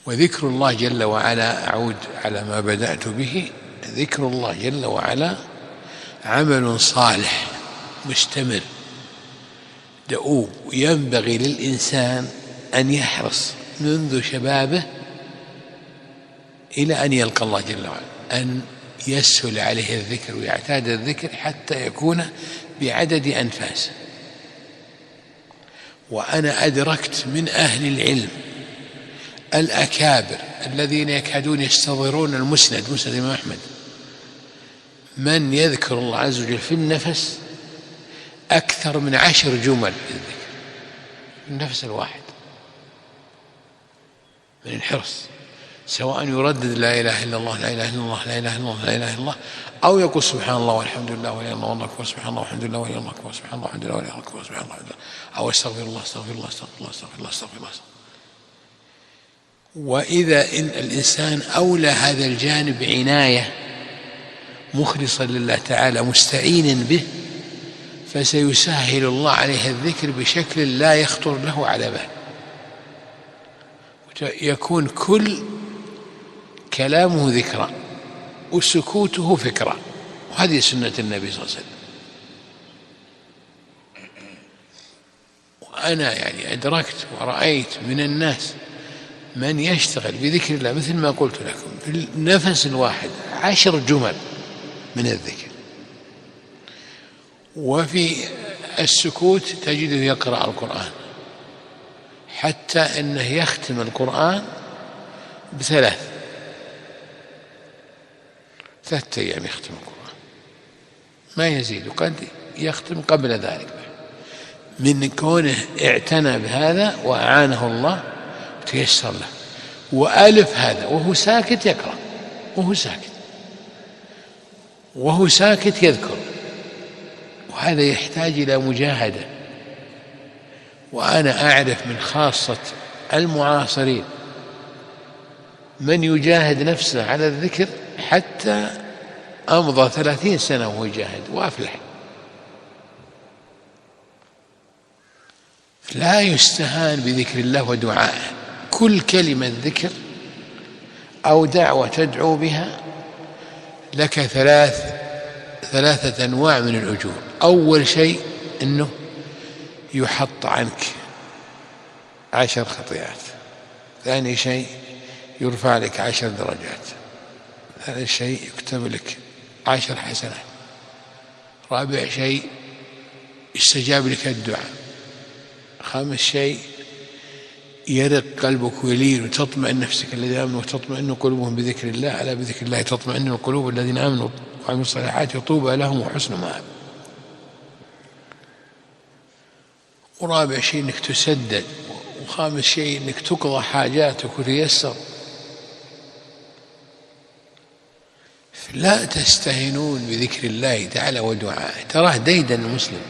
وذكر الله جل وعلا، أعود على ما بدأت به، ذكر الله جل وعلا عمل صالح مستمر دؤوب، ينبغي للإنسان أن يحرص منذ شبابه إلى أن يلقى الله جل وعلا أن يسهل عليه الذكر ويعتاد الذكر حتى يكون بعدد أنفاسه. وأنا أدركت من أهل العلم الأكابر الذين يكادون يستظهرون المسند، مسند الإمام أحمد، من يذكر الله عز وجل في النفس أكثر من 10 جمل في الذكر في النفس الواحد، من الحرص، سواء يردد لا إله إلا الله لا إله إلا الله لا إله إلا الله لا إله إلا الله، أو يقول سبحان الله والحمد لله ولا إله إلا الله والله أكبر سبحان الله والحمد لله ولا إله إلا الله أكبر سبحان الله والحمد لله ولا إله إلا الله أكبر سبحان الله والحمد لله، أو استغفر الله استغفر الله استغفر الله استغفر الله استغفر الله. وإذا إن الإنسان أولى هذا الجانب عناية مخلصا لله تعالى مستعينا به، فسيسهل الله عليه الذكر بشكل لا يخطر له على بال، يكون كل كلامه ذكرى وسكوته فكرة، وهذه سنة النبي صلى الله عليه وسلم. وأنا يعني أدركت ورأيت من الناس من يشتغل بذكر الله مثل ما قلت لكم في النفس الواحد 10 جمل من الذكر، وفي السكوت تجده يقرأ القرآن، حتى أنه يختم القرآن ب3 أيام يختم القرآن ما يزيد، وقد يختم قبل ذلك من كونه اعتنى بهذا وأعانه الله تيسر له، وألف هذا وهو ساكت يقرأ، وهو ساكت يذكر، وهذا يحتاج إلى مجاهدة. وأنا أعرف من خاصة المعاصرين من يجاهد نفسه على الذكر حتى أمضى 30 سنة وهو يجاهد وأفلح. لا يستهان بذكر الله ودعائه، كل كلمة ذكر أو دعوة تدعو بها لك 3 أنواع من الأجور. أول شيء أنه يحط عنك 10 خطيئات، ثاني شيء يرفع لك 10 درجات، ثالث شيء يكتب لك 10 حسنات، رابع شيء يستجاب لك الدعاء، خامس شيء يرق قلبك ويلين وتطمئن نفسك الذين آمنوا وتطمئن قلوبهم بذكر الله، على بذكر الله تطمئن القلوب الذين آمنوا وعملوا الصالحات طوبى لهم وحسن مآب. ورابع شيء انك تسدد، وخامس شيء انك تقضى حاجاتك وتيسر. لا تستهينون بذكر الله تعالى ودعائه، تراه ديدا المسلم،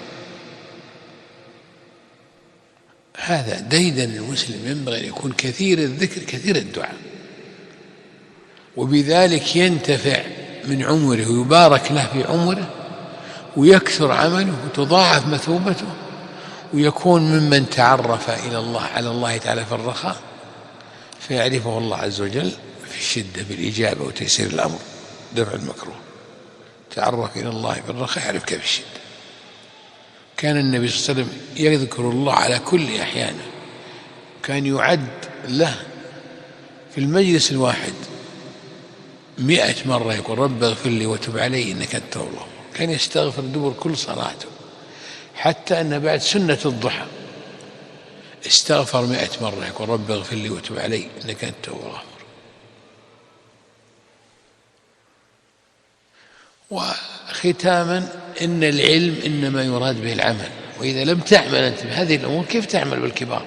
هذا ديدا المسلم، ينبغي أن يكون كثير الذكر كثير الدعاء، وبذلك ينتفع من عمره ويبارك له في عمره ويكثر عمله وتضاعف مثوبته، ويكون ممن تعرف إلى الله على الله تعالى في الرخاء فيعرفه الله عز وجل في الشدة بالإجابة وتيسير الأمر دفع المكروه. تعرف إلى الله في الرخاء يعرفك في الشدة. كان النبي صلى الله عليه وسلم يذكر الله على كل أحيانه، كان يعد له في المجلس الواحد 100 مرة يقول رب اغفر لي وتب علي إنك أنت التواب الرحيم. كان يستغفر دبر كل صلاته، حتى أن بعد سنة الضحى استغفر 100 مرة يقول رب اغفر لي وتب علي إنك أنت التواب الرحيم. وختاما إن العلم إنما يراد به العمل، وإذا لم تعمل أنت بهذه الأمور كيف تعمل بالكبار؟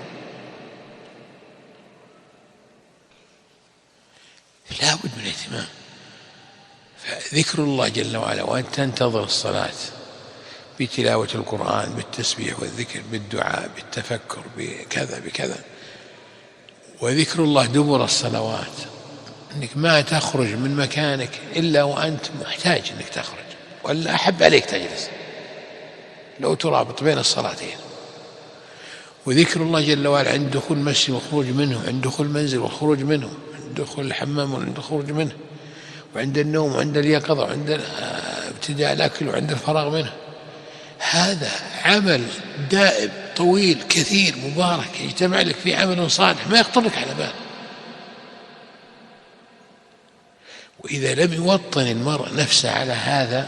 لا بد من اهتمام. فذكر الله جل وعلا وأن تنتظر الصلاة بتلاوة القرآن بالتسبيح والذكر بالدعاء بالتفكر بكذا بكذا، وذكر الله دبر الصلوات، أنك ما تخرج من مكانك إلا وأنت محتاج أنك تخرج، ولا أحب عليك تجلس لو ترابط بين الصلاتين. وذكر الله جل وعلا عند دخول المسجد والخروج منه، عند دخول المنزل والخروج منه، عند دخول الحمام وعند الخروج منه، وعند النوم وعند اليقظة وعند ابتداء الأكل وعند الفراغ منه. هذا عمل دائم طويل كثير مبارك يجتمع لك في عمل صالح ما يخطر لك على بال. وإذا لم يوطن المرء نفسه على هذا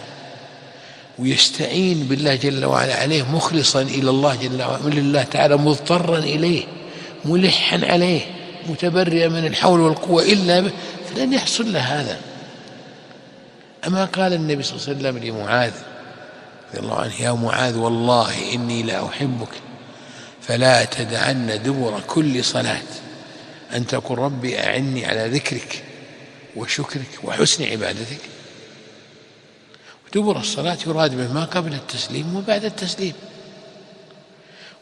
ويستعين بالله جل وعلا عليه مخلصا إلى الله جل وعلا لله تعالى مضطرا إليه ملحا عليه متبرئا من الحول والقوة إلا به، فلن يحصل له هذا. أما قال النبي صلى الله عليه وسلم لمعاذ رضي الله عنه: يا معاذ والله إني لأحبك فلا تدعن دبر كل صلاة أن تقول ربي أعني على ذكرك وشكرك وحسن عبادتك. دبر الصلاة يراد به ما قبل التسليم وبعد التسليم.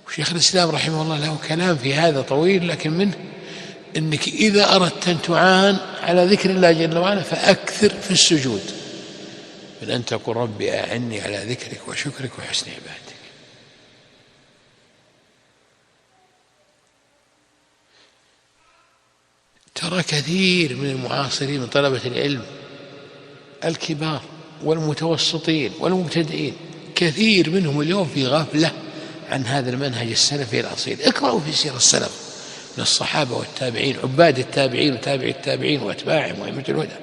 وشيخ الإسلام رحمه الله له كلام في هذا طويل، لكن منه أنك إذا أردت أن تعان على ذكر الله جل وعلا فأكثر في السجود من أن تقول ربي أعني على ذكرك وشكرك وحسن عبادتك. ترى كثير من المعاصرين من طلبة العلم الكبار والمتوسطين والمبتدئين كثير منهم اليوم في غفلة عن هذا المنهج السلفي الأصيل. اقرأوا في سير السلف من الصحابة والتابعين، عباد التابعين وتابع التابعين وأتباعهم وأئمة الهدى،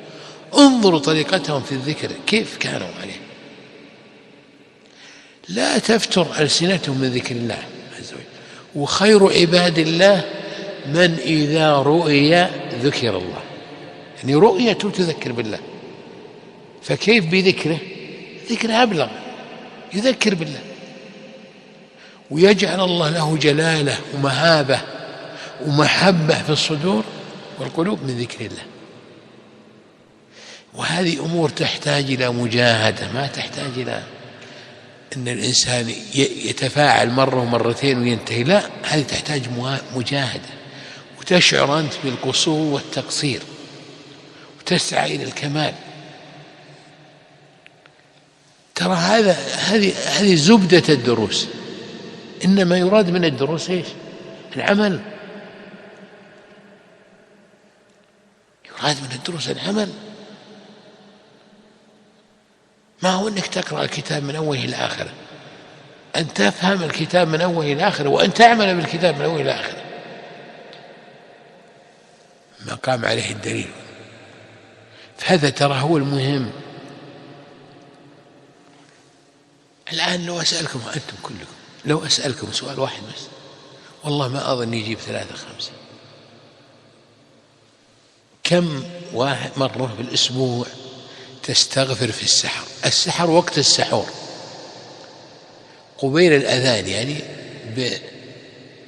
انظروا طريقتهم في الذكر كيف كانوا عليه. لا تفتر ألسنتهم من ذكر الله عز وجل. وخير عباد الله من إذا رؤي ذكر الله، يعني رؤية تذكر بالله، فكيف بذكره؟ ذكر أبلغ، يذكر بالله ويجعل الله له جلالة ومهابة ومحبة في الصدور والقلوب من ذكر الله. وهذه أمور تحتاج إلى مجاهدة، ما تحتاج إلى أن الإنسان يتفاعل مرة ومرتين وينتهي، لا، هذه تحتاج مجاهدة، وتشعر أنت بالقصور والتقصير وتسعى إلى الكمال. ترى هذه زبدة الدروس، إنما يراد من الدروس إيش؟ العمل. يراد من الدروس العمل، ما هو أنك تقرأ الكتاب من أوله إلى آخره، أن تفهم الكتاب من أوله إلى آخره وأن تعمل بالكتاب من أوله إلى آخره ما قام عليه الدليل. فهذا ترى هو المهم. الآن لو أسألكم أنتم كلكم، لو أسألكم سؤال واحد بس، والله ما أظن يجيب 3 5، كم واحد مرة في الأسبوع تستغفر في السحر؟ السحر وقت السحور قبيل الأذان، يعني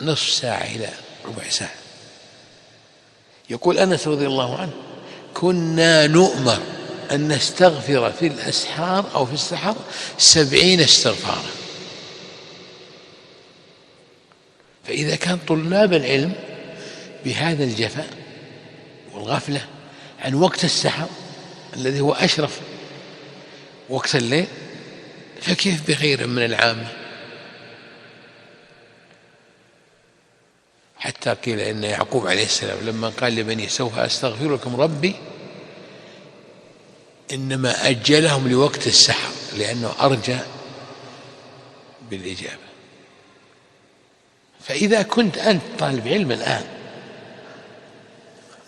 بنصف ساعة إلى ربع ساعة. يقول أنس رضي الله عنه: كنا نؤمر أن نستغفر في الأسحار أو في السحر 70 استغفارا. فإذا كان طلاب العلم بهذا الجفاء والغفلة عن وقت السحر الذي هو أشرف وقت الليل، فكيف بغير من العامة؟ حتى قيل إن يعقوب عليه السلام لما قال لبنيه: سوف أستغفر لكم ربي، إنما أجلهم لوقت السحر لأنه أرجى بالإجابة. فإذا كنت أنت طالب علم الآن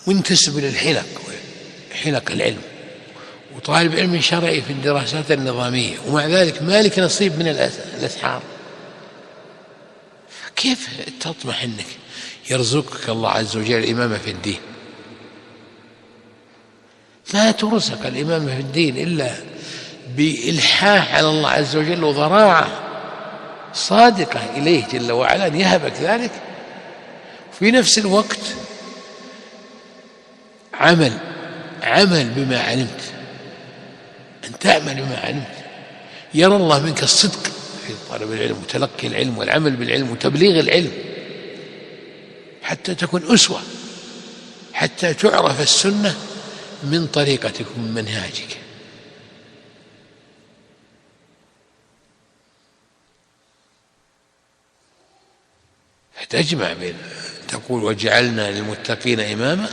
منتسب للحلق حلق العلم وطالب علم شرعي في الدراسات النظامية، ومع ذلك مالك نصيب من الأسحار، كيف تطمح أنك يرزقك الله عز وجل الإمامة في الدين؟ ما ترزق الإمامة في الدين إلا بإلحاح على الله عز وجل وضراعة صادقة إليه جل وعلا أن يهبك ذلك، وفي نفس الوقت عمل بما علمت، أن تعمل بما علمت. يرى الله منك الصدق في طلب العلم وتلقي العلم والعمل بالعلم وتبليغ العلم، حتى تكون أسوة، حتى تعرف السنة من طريقتك ومن منهاجك. تجمع بين تقول وجعلنا للمتقين إماما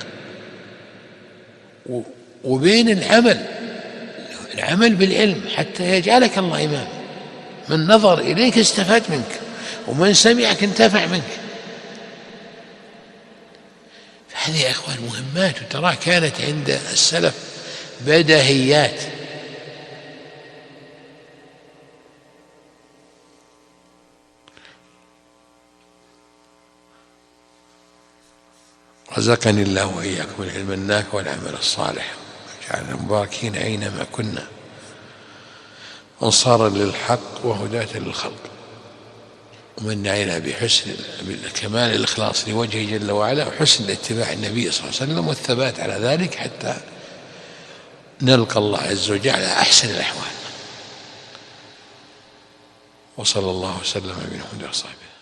وبين العمل بالعلم حتى يجعلك الله إماما. من نظر إليك استفاد منك، ومن سمعك انتفع منك. فهذه يا إخوان مهمات، وترى كانت عند السلف بديهيات. رزقني الله وإياكم العلم النافع والعمل الصالح، وجعلنا مباركين أينما كنا، أنصارا للحق وهداة للخلق، ومن علينا بكمال الإخلاص لوجهه جل وعلا، وحسن اتباع النبي صلى الله عليه وسلم، والثبات على ذلك حتى نلقى الله عز وجل على أحسن الأحوال. وصلى الله وسلم على محمد وصحبه.